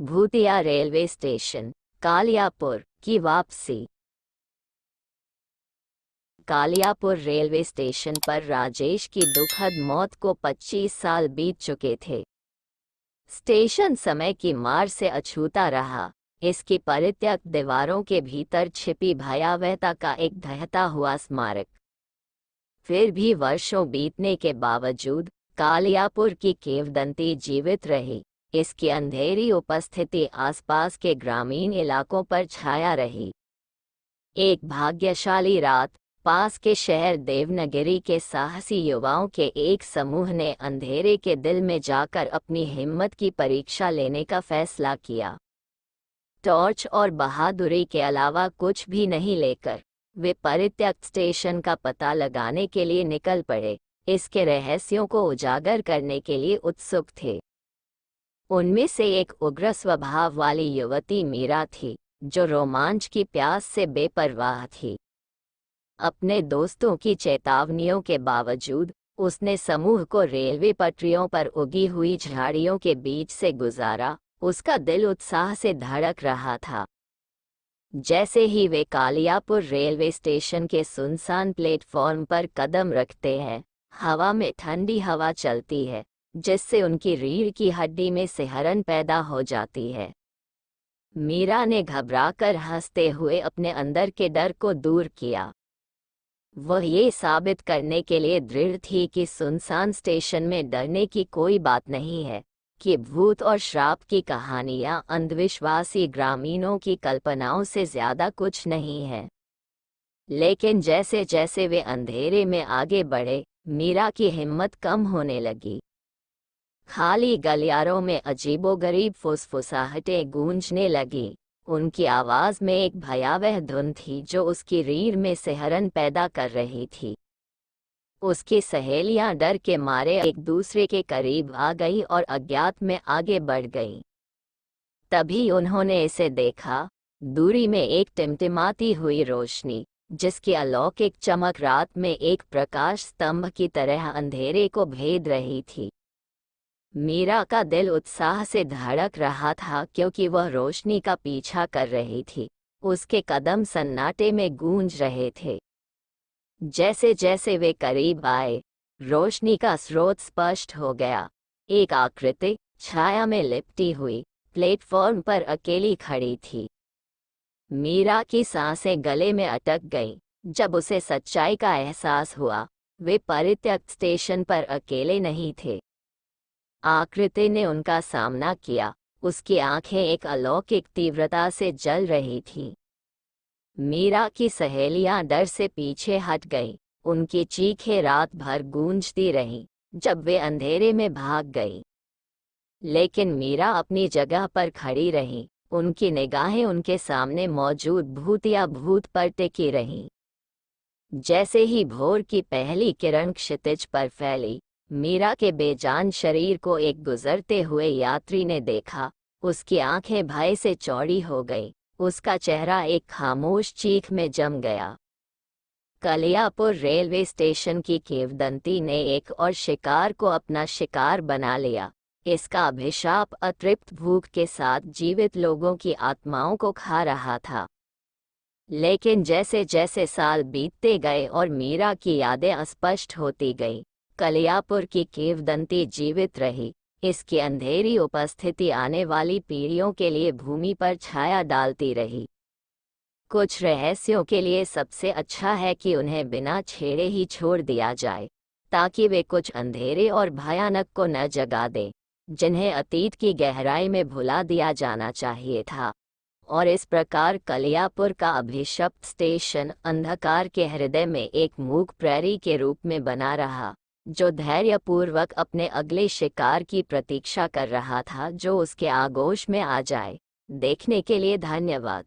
भूतिया railway station, कालियापुर की वापसी। कालियापुर रेलवे स्टेशन पर राजेश की दुखद मौत को 25 साल बीत चुके थे। स्टेशन समय की मार से अछूता रहा। इसकी परित्यक्त दीवारों के भीतर छिपी भयावहता का एक ढहता हुआ स्मारक। फिर भी वर्षों बीतने के बावजूद कालियापुर की किंवदंती जीवित रही। इसकी अंधेरी उपस्थिति आसपास के ग्रामीण इलाकों पर छाया रही। एक भाग्यशाली रात, पास के शहर देवनागिरी के साहसी युवाओं के एक समूह ने अंधेरे के दिल में जाकर अपनी हिम्मत की परीक्षा लेने का फैसला किया। टॉर्च और बहादुरी के अलावा कुछ भी नहीं लेकर वे परित्यक्त स्टेशन का पता लगाने के लिए निकल पड़े। इसके रहस्यों को उजागर करने के लिए उत्सुक थे। उनमें से एक उग्र स्वभाव वाली युवती मीरा थी, जो रोमांच की प्यास से बेपरवाह थी। अपने दोस्तों की चेतावनियों के बावजूद उसने समूह को रेलवे पटरियों पर उगी हुई झाड़ियों के बीच से गुजारा। उसका दिल उत्साह से धड़क रहा था। जैसे ही वे कालियापुर रेलवे स्टेशन के सुनसान प्लेटफॉर्म पर कदम रखते हैं, हवा में ठंडी हवा चलती है, जिससे उनकी रीढ़ की हड्डी में सिहरन पैदा हो जाती है। मीरा ने घबराकर हंसते हुए अपने अंदर के डर को दूर किया। वह ये साबित करने के लिए दृढ़ थी कि सुनसान स्टेशन में डरने की कोई बात नहीं है, कि भूत और श्राप की कहानियां अंधविश्वासी ग्रामीणों की कल्पनाओं से ज्यादा कुछ नहीं है। लेकिन जैसे जैसे वे अंधेरे में आगे बढ़े, मीरा की हिम्मत कम होने लगी। खाली गलियारों में अजीबोगरीब फुसफुसाहटें गूंजने लगीं। उनकी आवाज में एक भयावह धुन थी जो उसकी रीढ़ में सिहरन पैदा कर रही थी। उसकी सहेलियां डर के मारे एक दूसरे के करीब आ गई और अज्ञात में आगे बढ़ गईं। तभी उन्होंने इसे देखा, दूरी में एक टिमटिमाती हुई रोशनी, जिसकी अलौकिक चमक रात में एक प्रकाश स्तंभ की तरह अंधेरे को भेद रही थी। मीरा का दिल उत्साह से धड़क रहा था, क्योंकि वह रोशनी का पीछा कर रही थी। उसके कदम सन्नाटे में गूंज रहे थे। जैसे जैसे वे करीब आए, रोशनी का स्रोत स्पष्ट हो गया। एक आकृति छाया में लिपटी हुई प्लेटफॉर्म पर अकेली खड़ी थी। मीरा की सांसें गले में अटक गईं जब उसे सच्चाई का एहसास हुआ। वे परित्यक्त स्टेशन पर अकेले नहीं थे। आकृति ने उनका सामना किया। उसकी आंखें एक अलौकिक तीव्रता से जल रही थीं। मीरा की सहेलियां डर से पीछे हट गईं। उनकी चीखें रात भर गूंजती रहीं जब वे अंधेरे में भाग गईं। लेकिन मीरा अपनी जगह पर खड़ी रही। उनकी निगाहें उनके सामने मौजूद भूतिया भूत पर टिकी रहीं। जैसे ही भोर की पहली किरण क्षितिज पर फैली, मीरा के बेजान शरीर को एक गुजरते हुए यात्री ने देखा। उसकी आंखें भय से चौड़ी हो गईं। उसका चेहरा एक खामोश चीख में जम गया। कालियापुर रेलवे स्टेशन की किंवदंती ने एक और शिकार को अपना शिकार बना लिया। इसका अभिशाप अतृप्त भूख के साथ जीवित लोगों की आत्माओं को खा रहा था। लेकिन जैसे जैसे साल बीतते गए और मीरा की यादें अस्पष्ट होती गईं, कालियापुर की किंवदंती जीवित रही। इसकी अंधेरी उपस्थिति आने वाली पीढ़ियों के लिए भूमि पर छाया डालती रही। कुछ रहस्यों के लिए सबसे अच्छा है कि उन्हें बिना छेड़े ही छोड़ दिया जाए, ताकि वे कुछ अंधेरे और भयानक को न जगा दें, जिन्हें अतीत की गहराई में भुला दिया जाना चाहिए था। और इस प्रकार कालियापुर का अभिशप्त स्टेशन अंधकार के हृदय में एक मूक प्रहरी के रूप में बना रहा, जो धैर्यपूर्वक अपने अगले शिकार की प्रतीक्षा कर रहा था, जो उसके आगोश में आ जाए। देखने के लिए धन्यवाद।